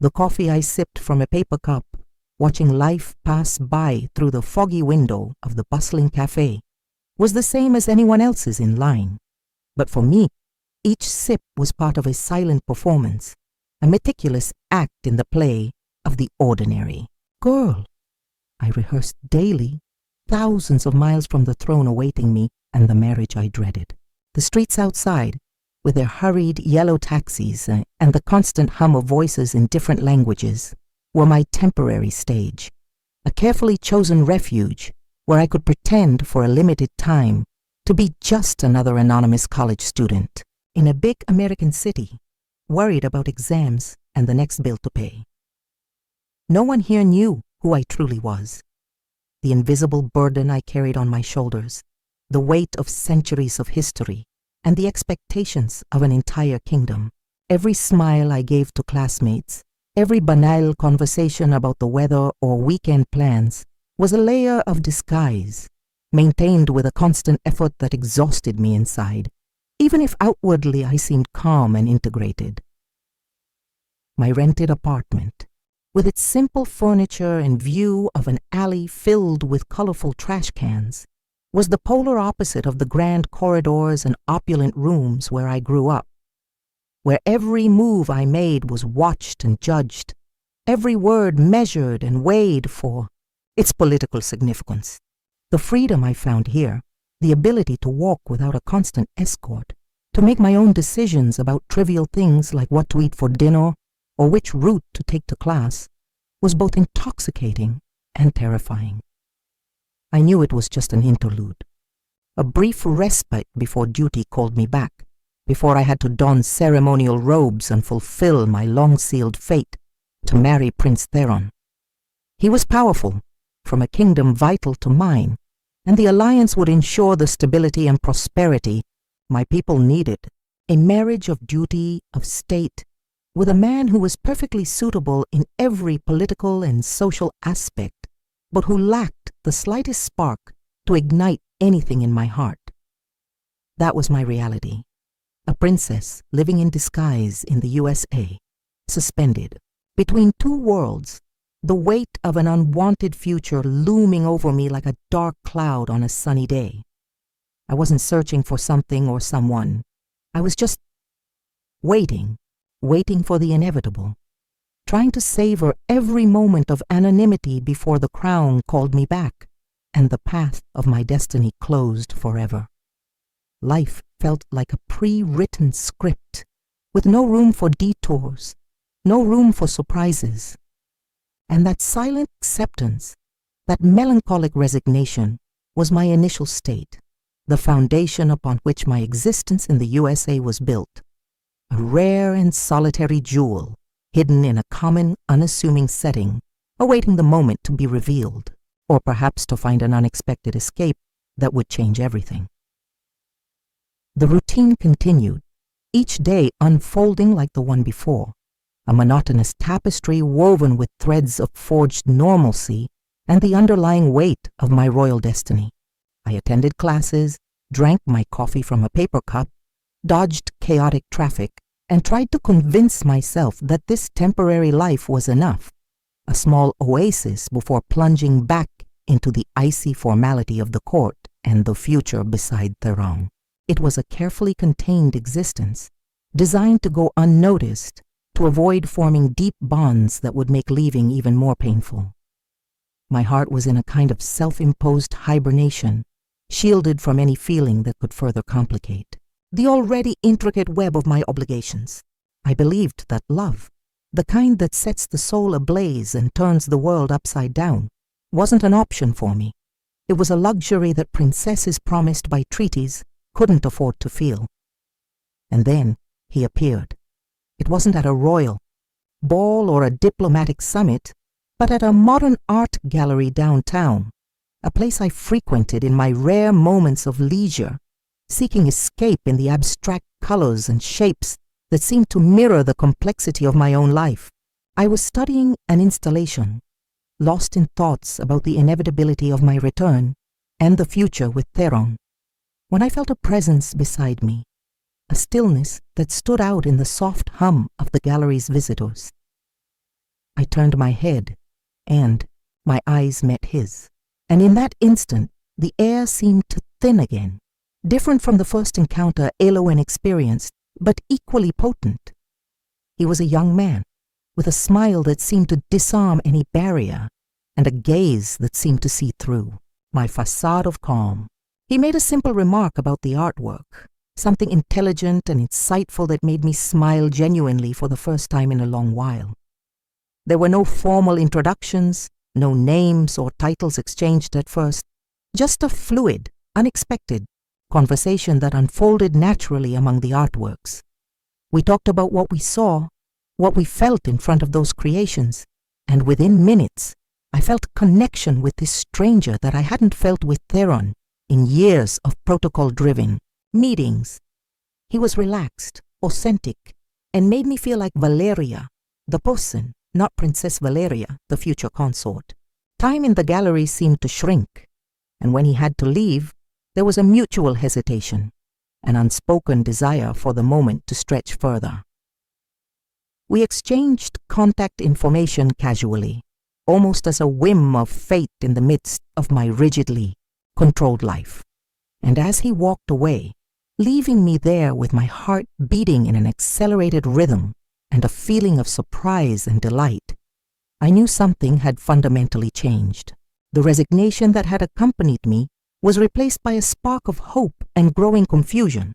The coffee I sipped from a paper cup, watching life pass by through the foggy window of the bustling cafe, was the same as anyone else's in line. But for me, each sip was part of a silent performance, a meticulous act in the play of the ordinary. Girl, I rehearsed daily, thousands of miles from the throne awaiting me and the marriage I dreaded. The streets outside, with their hurried yellow taxis and the constant hum of voices in different languages, were my temporary stage, a carefully chosen refuge where I could pretend for a limited time to be just another anonymous college student in a big American city, worried about exams and the next bill to pay. No one here knew who I truly was. The invisible burden I carried on my shoulders, the weight of centuries of history, and the expectations of an entire kingdom. Every smile I gave to classmates, every banal conversation about the weather or weekend plans was a layer of disguise, maintained with a constant effort that exhausted me inside, even if outwardly I seemed calm and integrated. My rented apartment, with its simple furniture and view of an alley filled with colorful trash cans, was the polar opposite of the grand corridors and opulent rooms where I grew up, where every move I made was watched and judged, every word measured and weighed for its political significance. The freedom I found here, the ability to walk without a constant escort, to make my own decisions about trivial things like what to eat for dinner or which route to take to class, was both intoxicating and terrifying. I knew it was just an interlude, a brief respite before duty called me back, before I had to don ceremonial robes and fulfill my long-sealed fate to marry Prince Theron. He was powerful, from a kingdom vital to mine, and the alliance would ensure the stability and prosperity my people needed, a marriage of duty, of state, with a man who was perfectly suitable in every political and social aspect, but who lacked the slightest spark to ignite anything in my heart. That was my reality, a princess living in disguise in the USA, suspended between two worlds, the weight of an unwanted future looming over me like a dark cloud on a sunny day. I wasn't searching for something or someone. I was just waiting for the inevitable, trying to savor every moment of anonymity before the crown called me back and the path of my destiny closed forever. Life felt like a pre-written script, with no room for detours, no room for surprises. And that silent acceptance, that melancholic resignation, was my initial state, the foundation upon which my existence in the USA was built, a rare and solitary jewel, hidden in a common, unassuming setting, awaiting the moment to be revealed, or perhaps to find an unexpected escape that would change everything. The routine continued, each day unfolding like the one before, a monotonous tapestry woven with threads of forged normalcy and the underlying weight of my royal destiny. I attended classes, drank my coffee from a paper cup, dodged chaotic traffic, and tried to convince myself that this temporary life was enough, a small oasis before plunging back into the icy formality of the court and the future beside Theron. It was a carefully contained existence, designed to go unnoticed, to avoid forming deep bonds that would make leaving even more painful. My heart was in a kind of self-imposed hibernation, shielded from any feeling that could further complicate the already intricate web of my obligations. I believed that love, the kind that sets the soul ablaze and turns the world upside down, wasn't an option for me. It was a luxury that princesses promised by treaties couldn't afford to feel. And then he appeared. It wasn't at a royal ball or a diplomatic summit, but at a modern art gallery downtown, a place I frequented in my rare moments of leisure, seeking escape in the abstract colors and shapes that seemed to mirror the complexity of my own life. I was studying an installation, lost in thoughts about the inevitability of my return and the future with Theron, when I felt a presence beside me, a stillness that stood out in the soft hum of the gallery's visitors. I turned my head, and my eyes met his. And in that instant, the air seemed to thin again, different from the first encounter Elowen experienced, but equally potent. He was a young man, with a smile that seemed to disarm any barrier, and a gaze that seemed to see through my facade of calm. He made a simple remark about the artwork, something intelligent and insightful that made me smile genuinely for the first time in a long while. There were no formal introductions, no names or titles exchanged at first, just a fluid, unexpected conversation that unfolded naturally among the artworks. We talked about what we saw, what we felt in front of those creations, and within minutes, I felt connection with this stranger that I hadn't felt with Theron in years of protocol-driven meetings. He was relaxed, authentic, and made me feel like Valéria, the person, not Princess Valéria, the future consort. Time in the gallery seemed to shrink, and when he had to leave, there was a mutual hesitation, an unspoken desire for the moment to stretch further. We exchanged contact information casually, almost as a whim of fate in the midst of my rigidly controlled life. And as he walked away, leaving me there with my heart beating in an accelerated rhythm and a feeling of surprise and delight, I knew something had fundamentally changed. The resignation that had accompanied me was replaced by a spark of hope and growing confusion.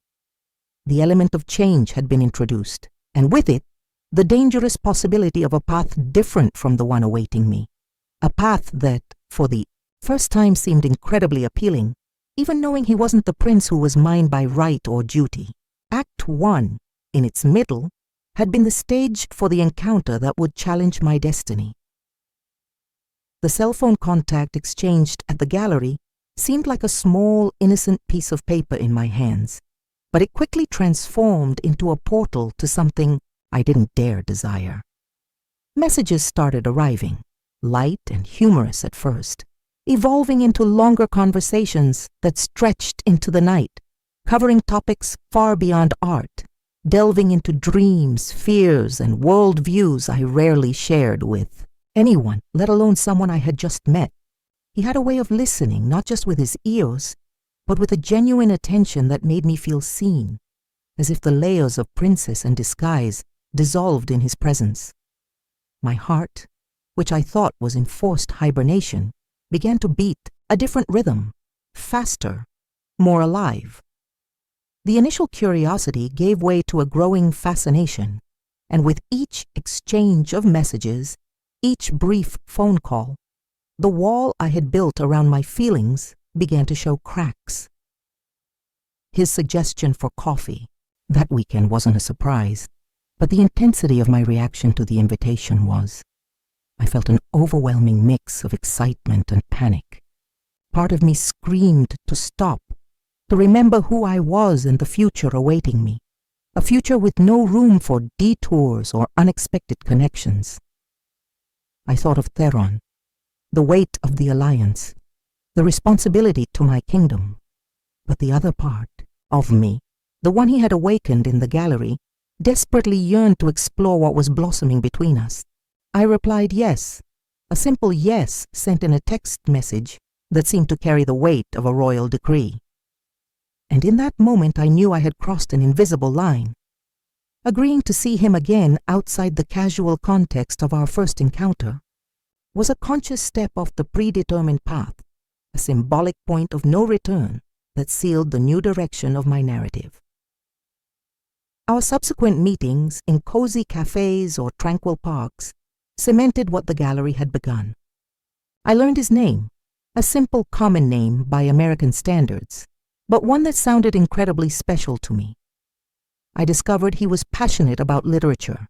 The element of change had been introduced, and with it, the dangerous possibility of a path different from the one awaiting me. A path that, for the first time, seemed incredibly appealing, even knowing he wasn't the prince who was mine by right or duty. Act 1, in its middle, had been the stage for the encounter that would challenge my destiny. The cell phone contact exchanged at the gallery seemed like a small, innocent piece of paper in my hands, but it quickly transformed into a portal to something I didn't dare desire. Messages started arriving, light and humorous at first, evolving into longer conversations that stretched into the night, covering topics far beyond art, delving into dreams, fears, and worldviews I rarely shared with anyone, let alone someone I had just met. He had a way of listening, not just with his ears, but with a genuine attention that made me feel seen, as if the layers of princess and disguise dissolved in his presence. My heart, which I thought was in forced hibernation, began to beat a different rhythm, faster, more alive. The initial curiosity gave way to a growing fascination, and with each exchange of messages, each brief phone call, the wall I had built around my feelings began to show cracks. His suggestion for coffee that weekend wasn't a surprise, but the intensity of my reaction to the invitation was. I felt an overwhelming mix of excitement and panic. Part of me screamed to stop, to remember who I was and the future awaiting me, a future with no room for detours or unexpected connections. I thought of Theron, the weight of the alliance, the responsibility to my kingdom. But the other part of me, the one he had awakened in the gallery, desperately yearned to explore what was blossoming between us. I replied yes, a simple yes sent in a text message that seemed to carry the weight of a royal decree. And in that moment I knew I had crossed an invisible line. Agreeing to see him again outside the casual context of our first encounter was a conscious step off the predetermined path, a symbolic point of no return that sealed the new direction of my narrative. Our subsequent meetings in cozy cafes or tranquil parks cemented what the gallery had begun. I learned his name, a simple common name by American standards, but one that sounded incredibly special to me. I discovered he was passionate about literature,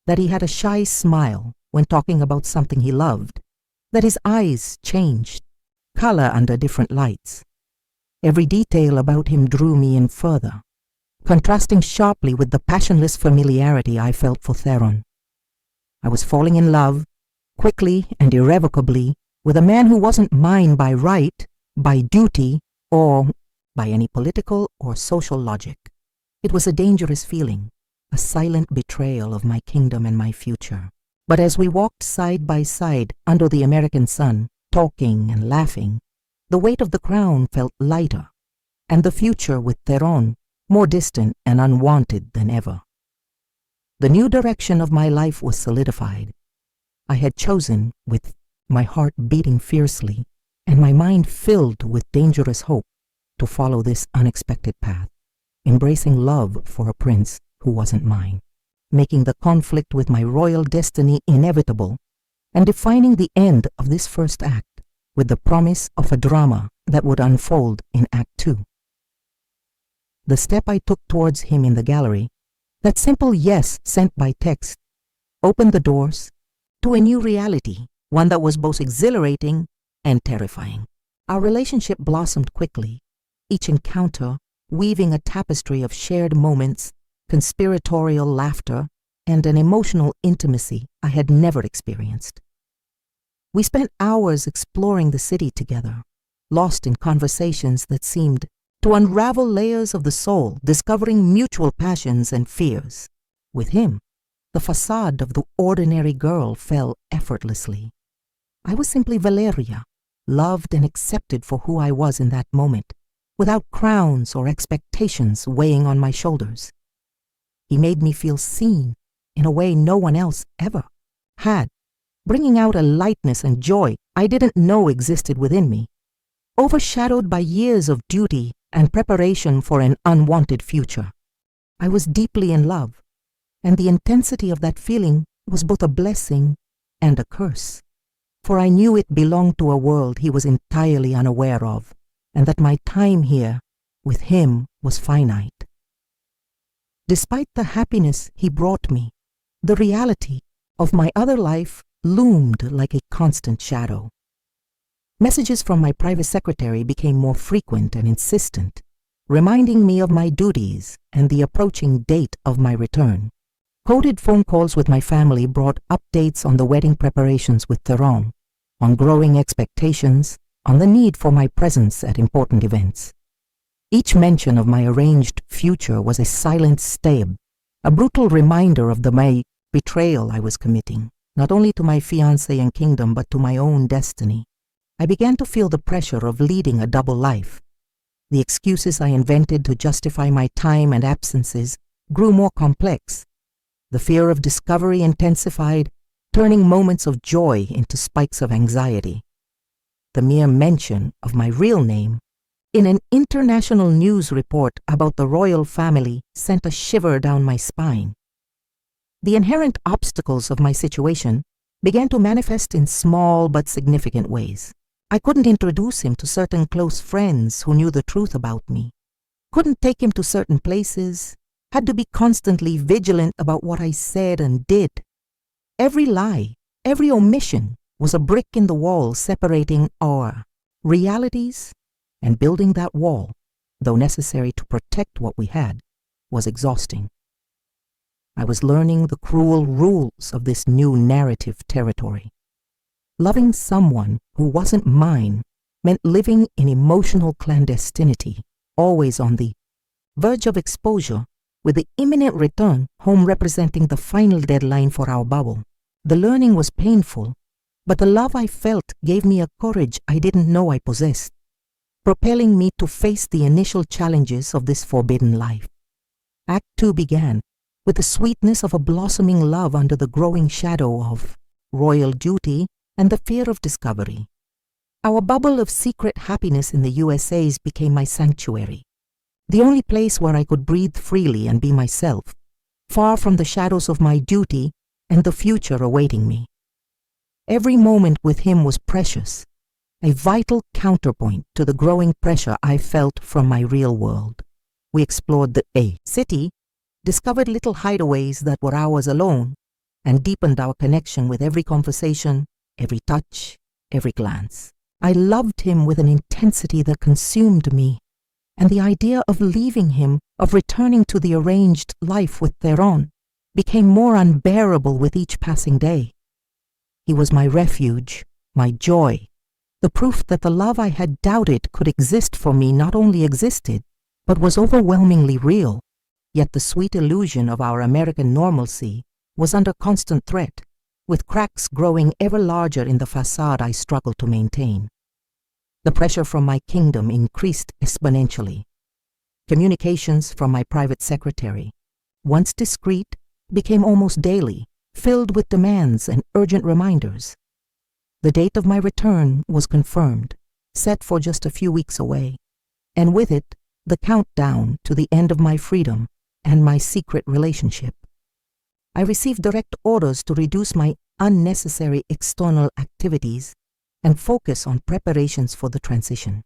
that he had a shy smile when talking about something he loved, that his eyes changed color under different lights. Every detail about him drew me in further, contrasting sharply with the passionless familiarity I felt for Theron. I was falling in love, quickly and irrevocably, with a man who wasn't mine by right, by duty, or by any political or social logic. It was a dangerous feeling, a silent betrayal of my kingdom and my future. But as we walked side by side under the American sun, talking and laughing, the weight of the crown felt lighter, and the future with Theron more distant and unwanted than ever. The new direction of my life was solidified. I had chosen, with my heart beating fiercely and my mind filled with dangerous hope, to follow this unexpected path, embracing love for a prince who wasn't mine, making the conflict with my royal destiny inevitable, and defining the end of this first act with the promise of a drama that would unfold in Act 2. The step I took towards him in the gallery, that simple yes sent by text, opened the doors to a new reality, one that was both exhilarating and terrifying. Our relationship blossomed quickly, each encounter weaving a tapestry of shared moments, conspiratorial laughter, and an emotional intimacy I had never experienced. We spent hours exploring the city together, lost in conversations that seemed to unravel layers of the soul, discovering mutual passions and fears. With him, the facade of the ordinary girl fell effortlessly. I was simply Valéria, loved and accepted for who I was in that moment, without crowns or expectations weighing on my shoulders. He made me feel seen in a way no one else ever had, bringing out a lightness and joy I didn't know existed within me, overshadowed by years of duty and preparation for an unwanted future. I was deeply in love, and the intensity of that feeling was both a blessing and a curse, for I knew it belonged to a world he was entirely unaware of, and that my time here with him was finite. Despite the happiness he brought me, the reality of my other life loomed like a constant shadow. Messages from my private secretary became more frequent and insistent, reminding me of my duties and the approaching date of my return. Coded phone calls with my family brought updates on the wedding preparations with Theron, on growing expectations, on the need for my presence at important events. Each mention of my arranged future was a silent stab, a brutal reminder of the betrayal I was committing, not only to my fiancé and kingdom, but to my own destiny. I began to feel the pressure of leading a double life. The excuses I invented to justify my time and absences grew more complex. The fear of discovery intensified, turning moments of joy into spikes of anxiety. The mere mention of my real name in an international news report about the royal family sent a shiver down my spine. The inherent obstacles of my situation began to manifest in small but significant ways. I couldn't introduce him to certain close friends who knew the truth about me, couldn't take him to certain places, had to be constantly vigilant about what I said and did. Every lie, every omission was a brick in the wall separating our realities, and building that wall, though necessary to protect what we had, was exhausting. I was learning the cruel rules of this new narrative territory. Loving someone who wasn't mine meant living in emotional clandestinity, always on the verge of exposure, with the imminent return home representing the final deadline for our bubble. The learning was painful, but the love I felt gave me a courage I didn't know I possessed, propelling me to face the initial challenges of this forbidden life. Act 2 began with the sweetness of a blossoming love under the growing shadow of royal duty and the fear of discovery. Our bubble of secret happiness in the USA's became my sanctuary, the only place where I could breathe freely and be myself, far from the shadows of my duty and the future awaiting me. Every moment with him was precious, a vital counterpoint to the growing pressure I felt from my real world. We explored the city, discovered little hideaways that were ours alone, and deepened our connection with every conversation, every touch, every glance. I loved him with an intensity that consumed me, and the idea of leaving him, of returning to the arranged life with Theron, became more unbearable with each passing day. He was my refuge, my joy, the proof that the love I had doubted could exist for me not only existed, but was overwhelmingly real. Yet the sweet illusion of our American normalcy was under constant threat. with cracks growing ever larger in the facade I struggled to maintain. The pressure from my kingdom increased exponentially. Communications from my private secretary, once discreet, became almost daily, filled with demands and urgent reminders. The date of my return was confirmed, set for just a few weeks away, and with it, the countdown to the end of my freedom and my secret relationship. I received direct orders to reduce my unnecessary external activities and focus on preparations for the transition.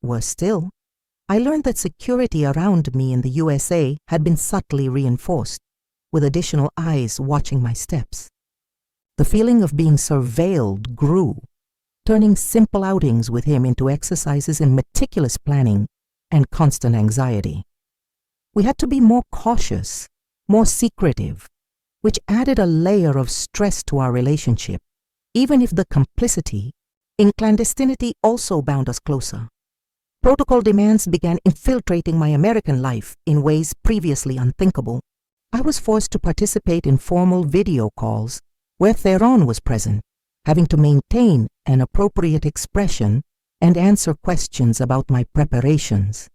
Worse still, I learned that security around me in the USA had been subtly reinforced, with additional eyes watching my steps. The feeling of being surveilled grew, turning simple outings with him into exercises in meticulous planning and constant anxiety. We had to be more cautious, more secretive, which added a layer of stress to our relationship, even if the complicity in clandestinity also bound us closer. Protocol demands began infiltrating my American life in ways previously unthinkable. I was forced to participate in formal video calls where Theron was present, having to maintain an appropriate expression and answer questions about my preparations,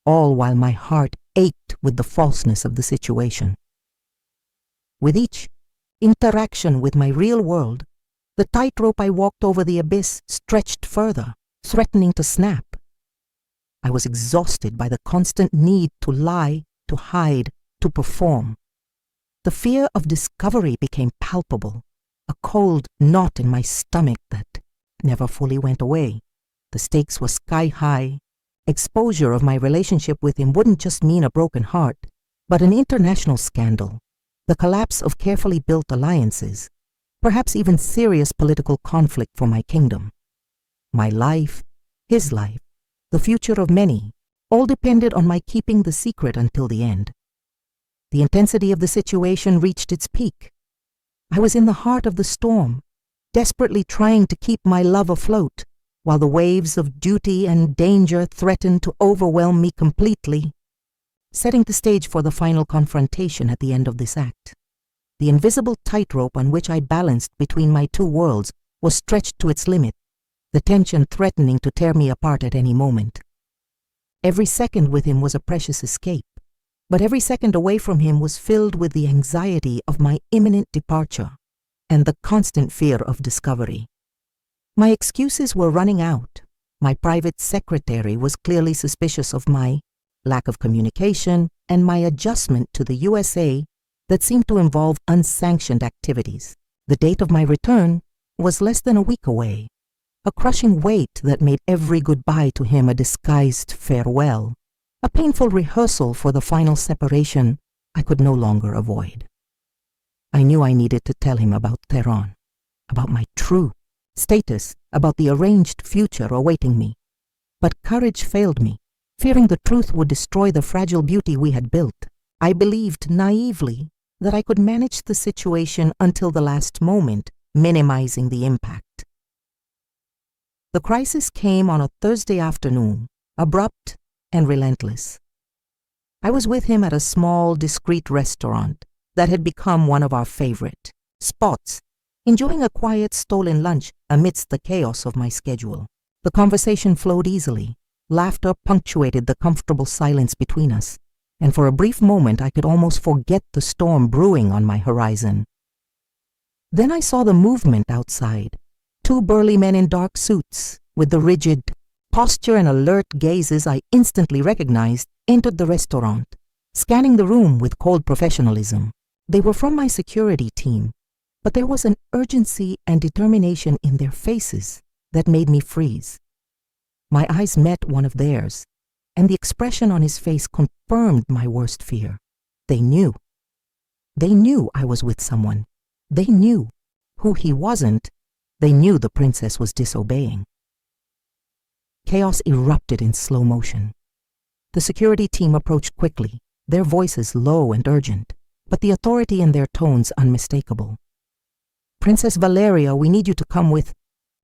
all while my heart ached with the falseness of the situation. With each interaction with my real world, the tightrope I walked over the abyss stretched further, threatening to snap. I was exhausted by the constant need to lie, to hide, to perform. The fear of discovery became palpable, a cold knot in my stomach that never fully went away. The stakes were sky high. Exposure of my relationship with him wouldn't just mean a broken heart, but an international scandal, the collapse of carefully built alliances, perhaps even serious political conflict for my kingdom. My life, his life, the future of many, all depended on my keeping the secret until the end. The intensity of the situation reached its peak. I was in the heart of the storm, desperately trying to keep my love afloat, while the waves of duty and danger threatened to overwhelm me completely, setting the stage for the final confrontation at the end of this act. The invisible tightrope on which I balanced between my two worlds was stretched to its limit, the tension threatening to tear me apart at any moment. Every second with him was a precious escape, but every second away from him was filled with the anxiety of my imminent departure and the constant fear of discovery. My excuses were running out. My private secretary was clearly suspicious of my lack of communication and my adjustment to the USA that seemed to involve unsanctioned activities. The date of my return was less than a week away, a crushing weight that made every goodbye to him a disguised farewell, a painful rehearsal for the final separation I could no longer avoid. I knew I needed to tell him about Theron, about my true status, about the arranged future awaiting me. But courage failed me, fearing the truth would destroy the fragile beauty we had built. I believed naively that I could manage the situation until the last moment, minimizing the impact. The crisis came on a Thursday afternoon, abrupt and relentless. I was with him at a small, discreet restaurant that had become one of our favorite spots, enjoying a quiet, stolen lunch amidst the chaos of my schedule. The conversation flowed easily. Laughter punctuated the comfortable silence between us, and for a brief moment I could almost forget the storm brewing on my horizon. Then I saw the movement outside. Two burly men in dark suits, with the rigid posture and alert gazes I instantly recognized, entered the restaurant, scanning the room with cold professionalism. They were from my security team, but there was an urgency and determination in their faces that made me freeze. My eyes met one of theirs, and the expression on his face confirmed my worst fear. They knew. They knew I was with someone. They knew who he wasn't. They knew the princess was disobeying. Chaos erupted in slow motion. The security team approached quickly, their voices low and urgent, but the authority in their tones unmistakable. "Princess Valéria, we need you to come with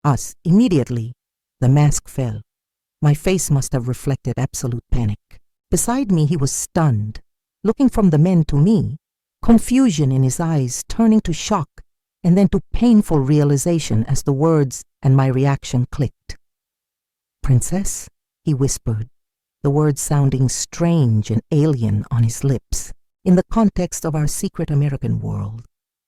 us immediately." The mask fell. My face must have reflected absolute panic. Beside me, he was stunned, looking from the men to me, confusion in his eyes turning to shock and then to painful realization as the words and my reaction clicked. "Princess?" he whispered, the words sounding strange and alien on his lips in the context of our secret American world.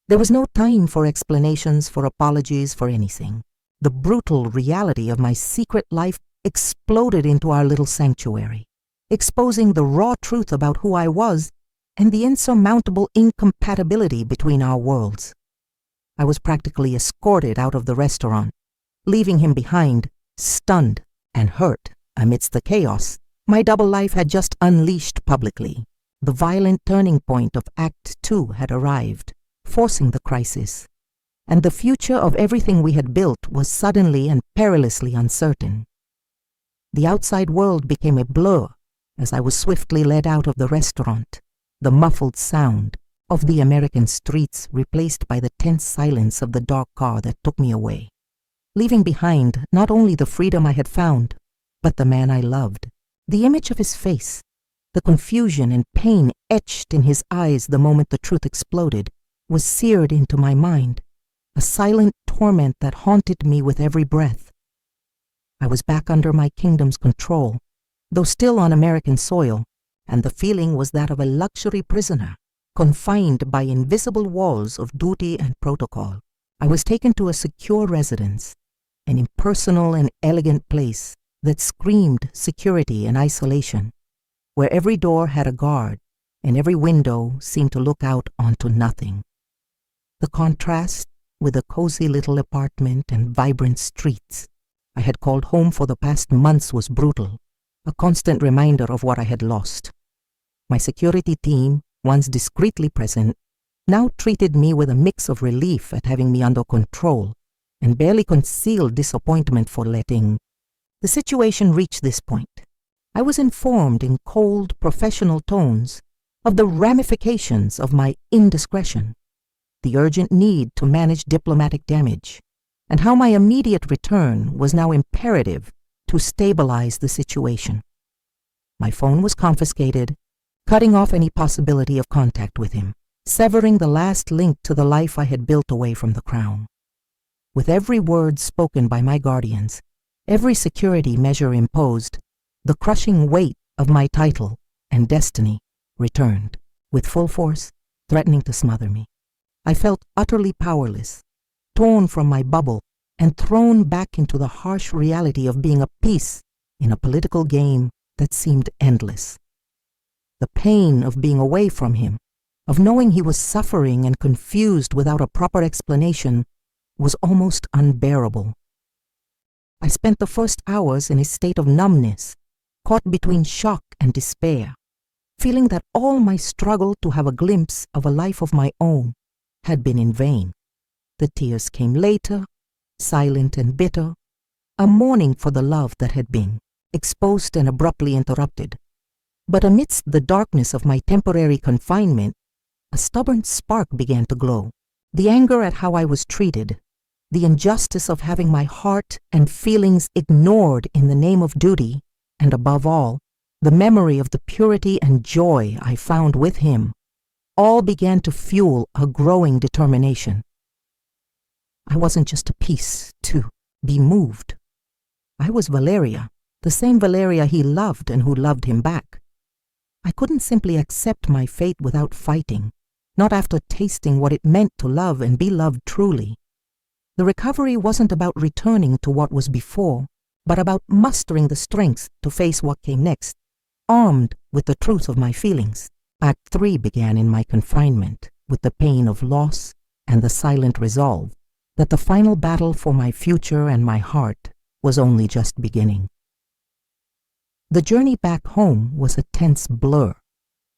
There was no time for explanations, for apologies, for anything. The brutal reality of my secret life exploded into our little sanctuary, exposing the raw truth about who I was and the insurmountable incompatibility between our worlds. I was practically escorted out of the restaurant, leaving him behind, stunned and hurt amidst the chaos my double life had just unleashed publicly. The violent turning point of Act 2 had arrived, forcing the crisis, and the future of everything we had built was suddenly and perilously uncertain. The outside world became a blur as I was swiftly led out of the restaurant, the muffled sound of the American streets replaced by the tense silence of the dark car that took me away, leaving behind not only the freedom I had found, but the man I loved. The image of his face, the confusion and pain etched in his eyes the moment the truth exploded, was seared into my mind, a silent torment that haunted me with every breath. I was back under my kingdom's control, though still on American soil, and the feeling was that of a luxury prisoner, confined by invisible walls of duty and protocol. I was taken to a secure residence, an impersonal and elegant place that screamed security and isolation, where every door had a guard and every window seemed to look out onto nothing. The contrast with the cozy little apartment and vibrant streets I had called home for the past months was brutal, a constant reminder of what I had lost. My security team, once discreetly present, now treated me with a mix of relief at having me under control and barely concealed disappointment for letting the situation reach this point. I was informed in cold, professional tones of the ramifications of my indiscretion, the urgent need to manage diplomatic damage, and how my immediate return was now imperative to stabilize the situation. My phone was confiscated, cutting off any possibility of contact with him, severing the last link to the life I had built away from the crown. With every word spoken by my guardians, every security measure imposed, the crushing weight of my title and destiny returned, with full force, threatening to smother me. I felt utterly powerless, torn from my bubble, and thrown back into the harsh reality of being a piece in a political game that seemed endless. The pain of being away from him, of knowing he was suffering and confused without a proper explanation, was almost unbearable. I spent the first hours in a state of numbness, caught between shock and despair, feeling that all my struggle to have a glimpse of a life of my own had been in vain. The tears came later, silent and bitter, a mourning for the love that had been, exposed and abruptly interrupted. But amidst the darkness of my temporary confinement, a stubborn spark began to glow. The anger at how I was treated, the injustice of having my heart and feelings ignored in the name of duty, and above all, the memory of the purity and joy I found with him, all began to fuel a growing determination. I wasn't just a piece to be moved. I was Valéria, the same Valéria he loved and who loved him back. I couldn't simply accept my fate without fighting, not after tasting what it meant to love and be loved truly. The recovery wasn't about returning to what was before, but about mustering the strength to face what came next, armed with the truth of my feelings. Act 3 began in my confinement, with the pain of loss and the silent resolve that the final battle for my future and my heart was only just beginning. The journey back home was a tense blur,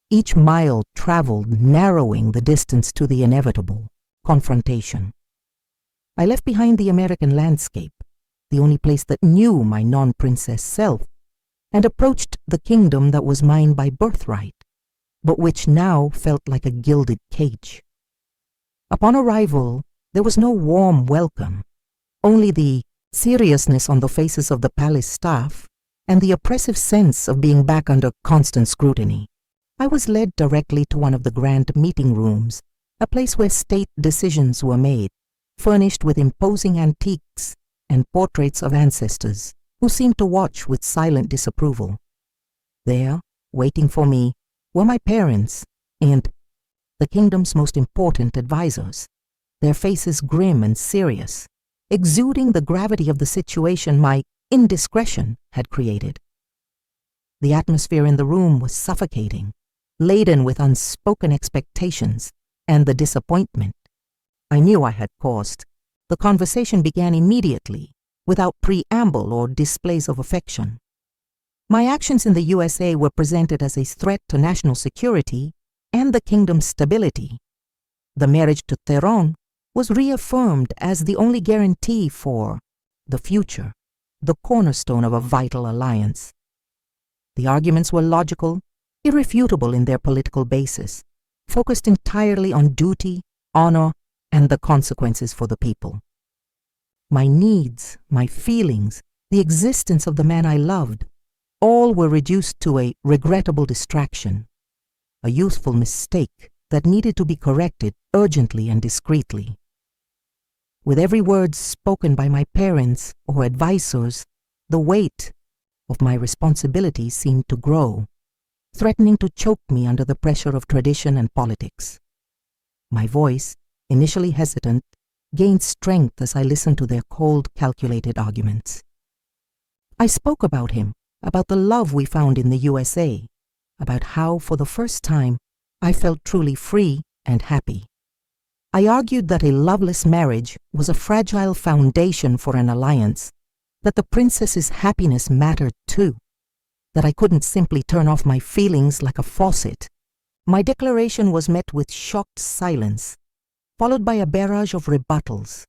each mile traveled narrowing the distance to the inevitable confrontation. I left behind the American landscape, the only place that knew my non-princess self, and approached the kingdom that was mine by birthright, but which now felt like a gilded cage. Upon arrival, there was no warm welcome, only the seriousness on the faces of the palace staff and the oppressive sense of being back under constant scrutiny. I was led directly to one of the grand meeting rooms, a place where state decisions were made, furnished with imposing antiques and portraits of ancestors who seemed to watch with silent disapproval. There, waiting for me, were my parents and the kingdom's most important advisors, their faces grim and serious, exuding the gravity of the situation my indiscretion had created. The atmosphere in the room was suffocating, laden with unspoken expectations and the disappointment I knew I had caused. The conversation began immediately, without preamble or displays of affection. My actions in the USA were presented as a threat to national security and the kingdom's stability. The marriage to Tehran was reaffirmed as the only guarantee for the future, the cornerstone of a vital alliance. The arguments were logical, irrefutable in their political basis, focused entirely on duty, honor, and the consequences for the people. My needs, my feelings, the existence of the man I loved, all were reduced to a regrettable distraction, a youthful mistake that needed to be corrected urgently and discreetly. With every word spoken by my parents or advisors, the weight of my responsibility seemed to grow, threatening to choke me under the pressure of tradition and politics. My voice, initially hesitant, gained strength as I listened to their cold, calculated arguments. I spoke about him, about the love we found in the USA, about how, for the first time, I felt truly free and happy. I argued that a loveless marriage was a fragile foundation for an alliance, that the princess's happiness mattered too, that I couldn't simply turn off my feelings like a faucet. My declaration was met with shocked silence, followed by a barrage of rebuttals.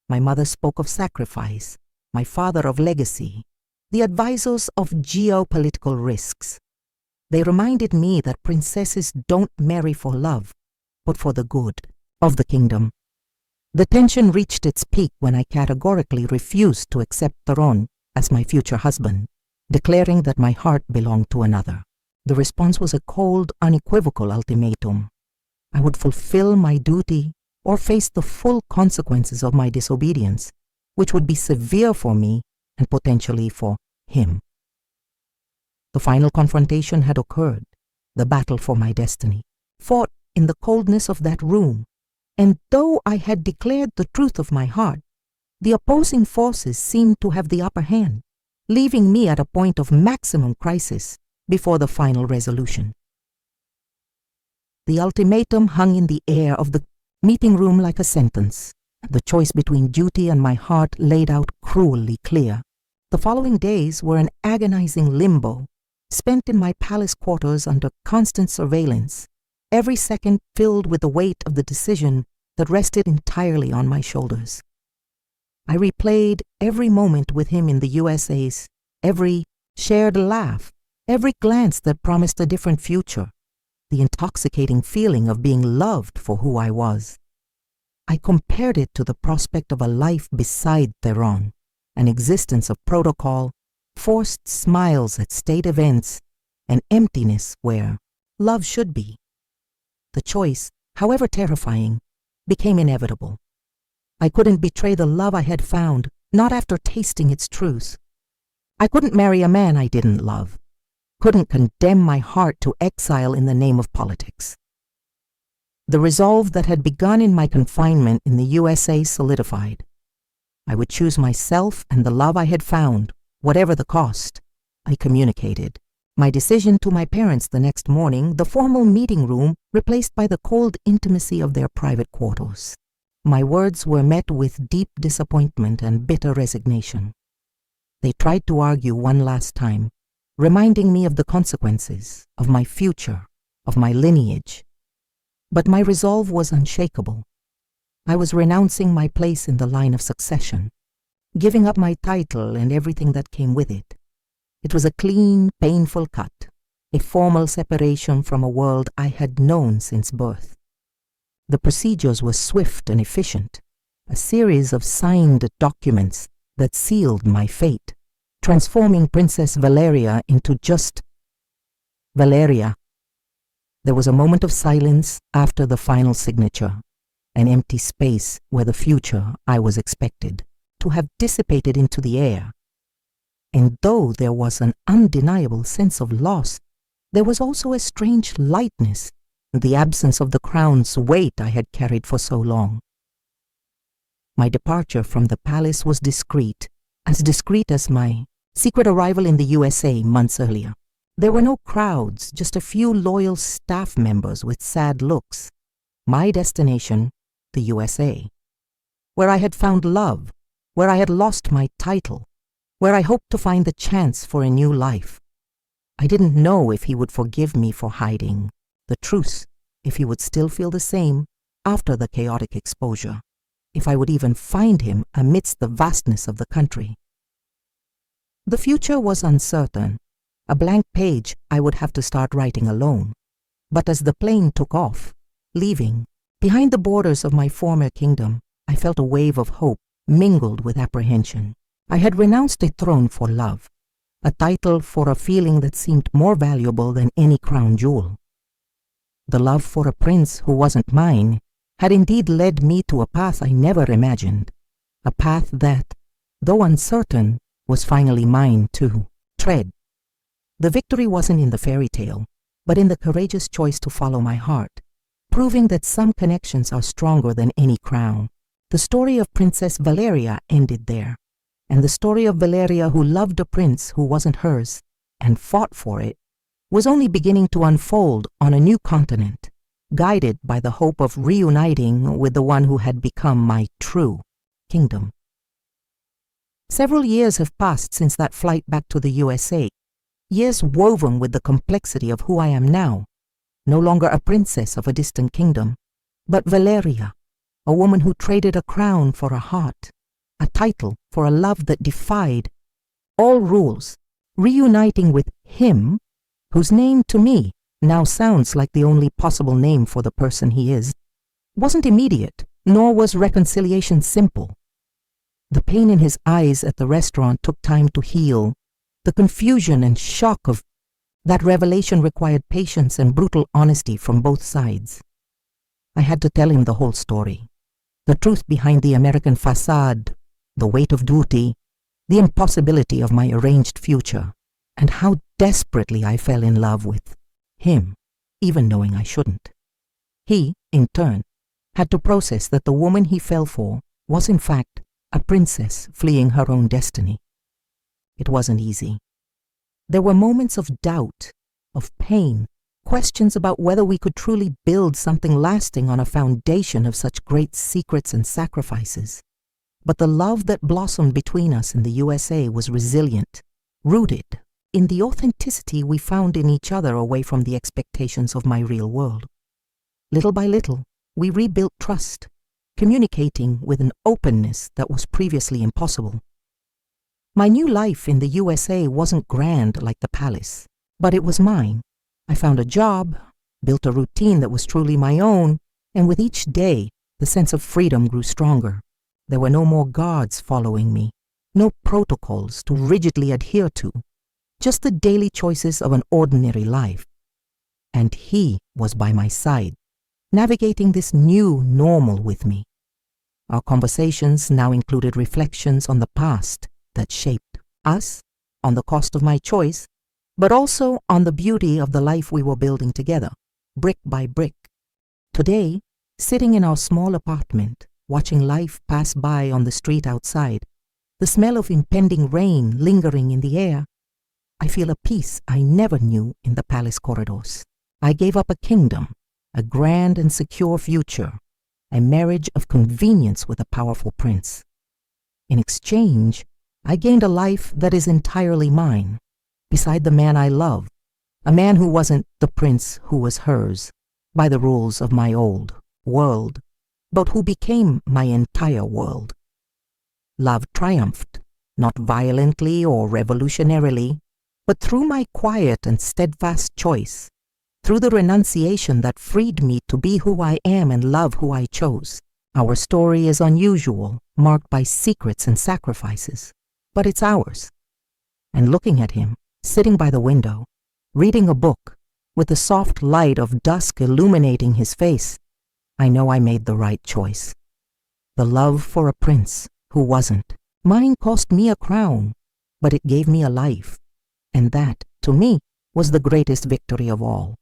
My mother spoke of sacrifice, my father of legacy, the advisors of geopolitical risks. They reminded me that princesses don't marry for love, but for the good of the kingdom. The tension reached its peak when I categorically refused to accept Tehran as my future husband, declaring that my heart belonged to another. The response was a cold, unequivocal ultimatum. I would fulfill my duty or face the full consequences of my disobedience, which would be severe for me and potentially for him. The final confrontation had occurred, the battle for my destiny, fought in the coldness of that room, and though I had declared the truth of my heart, the opposing forces seemed to have the upper hand, leaving me at a point of maximum crisis before the final resolution. The ultimatum hung in the air of the meeting room like a sentence, the choice between duty and my heart laid out cruelly clear. The following days were an agonizing limbo, spent in my palace quarters under constant surveillance, every second filled with the weight of the decision that rested entirely on my shoulders. I replayed every moment with him in the USA's, every shared laugh, every glance that promised a different future, the intoxicating feeling of being loved for who I was. I compared it to the prospect of a life beside Tehran, an existence of protocol, forced smiles at state events, and emptiness where love should be. The choice, however terrifying, became inevitable. I couldn't betray the love I had found, not after tasting its truth. I couldn't marry a man I didn't love, couldn't condemn my heart to exile in the name of politics. The resolve that had begun in my confinement in the USA solidified. I would choose myself and the love I had found, whatever the cost. I communicated my decision to my parents the next morning, the formal meeting room replaced by the cold intimacy of their private quarters. My words were met with deep disappointment and bitter resignation. They tried to argue one last time, reminding me of the consequences, of my future, of my lineage. But my resolve was unshakable. I was renouncing my place in the line of succession, giving up my title and everything that came with it. It was a clean, painful cut, a formal separation from a world I had known since birth. The procedures were swift and efficient, a series of signed documents that sealed my fate, transforming Princess Valéria into just Valéria. There was a moment of silence after the final signature, an empty space where the future I was expected to have dissipated into the air. And though there was an undeniable sense of loss, there was also a strange lightness, the absence of the crown's weight I had carried for so long. My departure from the palace was discreet as my secret arrival in the USA months earlier. There were no crowds, just a few loyal staff members with sad looks. My destination, the USA, where I had found love, where I had lost my title, where I hoped to find the chance for a new life. I didn't know if he would forgive me for hiding the truth, if he would still feel the same after the chaotic exposure, if I would even find him amidst the vastness of the country. The future was uncertain, a blank page I would have to start writing alone. But as the plane took off, leaving, behind the borders of my former kingdom, I felt a wave of hope mingled with apprehension. I had renounced a throne for love, a title for a feeling that seemed more valuable than any crown jewel. The love for a prince who wasn't mine had indeed led me to a path I never imagined, a path that, though uncertain, was finally mine to tread. The victory wasn't in the fairy tale, but in the courageous choice to follow my heart, proving that some connections are stronger than any crown. The story of Princess Valéria ended there, and the story of Valéria who loved a prince who wasn't hers and fought for it was only beginning to unfold on a new continent, guided by the hope of reuniting with the one who had become my true kingdom. Several years have passed since that flight back to the USA, years woven with the complexity of who I am now, no longer a princess of a distant kingdom, but Valéria, a woman who traded a crown for a heart, a title for a love that defied all rules, reuniting with him, whose name to me now sounds like the only possible name for the person he is, wasn't immediate, nor was reconciliation simple. The pain in his eyes at the restaurant took time to heal. The confusion and shock of that revelation required patience and brutal honesty from both sides. I had to tell him the whole story, the truth behind the American facade, the weight of duty, the impossibility of my arranged future, and how desperately I fell in love with him, even knowing I shouldn't. He, in turn, had to process that the woman he fell for was in fact a princess fleeing her own destiny. It wasn't easy. There were moments of doubt, of pain, questions about whether we could truly build something lasting on a foundation of such great secrets and sacrifices. But the love that blossomed between us in the USA was resilient, rooted in the authenticity we found in each other away from the expectations of my real world. Little by little, we rebuilt trust, communicating with an openness that was previously impossible. My new life in the USA wasn't grand like the palace, but it was mine. I found a job, built a routine that was truly my own, and with each day, the sense of freedom grew stronger. There were no more guards following me, no protocols to rigidly adhere to, just the daily choices of an ordinary life. And he was by my side, navigating this new normal with me. Our conversations now included reflections on the past that shaped us, on the cost of my choice, but also on the beauty of the life we were building together, brick by brick. Today, sitting in our small apartment, watching life pass by on the street outside, the smell of impending rain lingering in the air, I feel a peace I never knew in the palace corridors. I gave up a kingdom, a grand and secure future, a marriage of convenience with a powerful prince. In exchange, I gained a life that is entirely mine, beside the man I love, a man who wasn't the prince who was hers, by the rules of my old world, but who became my entire world. Love triumphed, not violently or revolutionarily, but through my quiet and steadfast choice, through the renunciation that freed me to be who I am and love who I chose. Our story is unusual, marked by secrets and sacrifices, but it's ours. And looking at him, sitting by the window, reading a book, with the soft light of dusk illuminating his face, I know I made the right choice. The love for a prince who wasn't. Mine cost me a crown, but it gave me a life, and that, to me, was the greatest victory of all.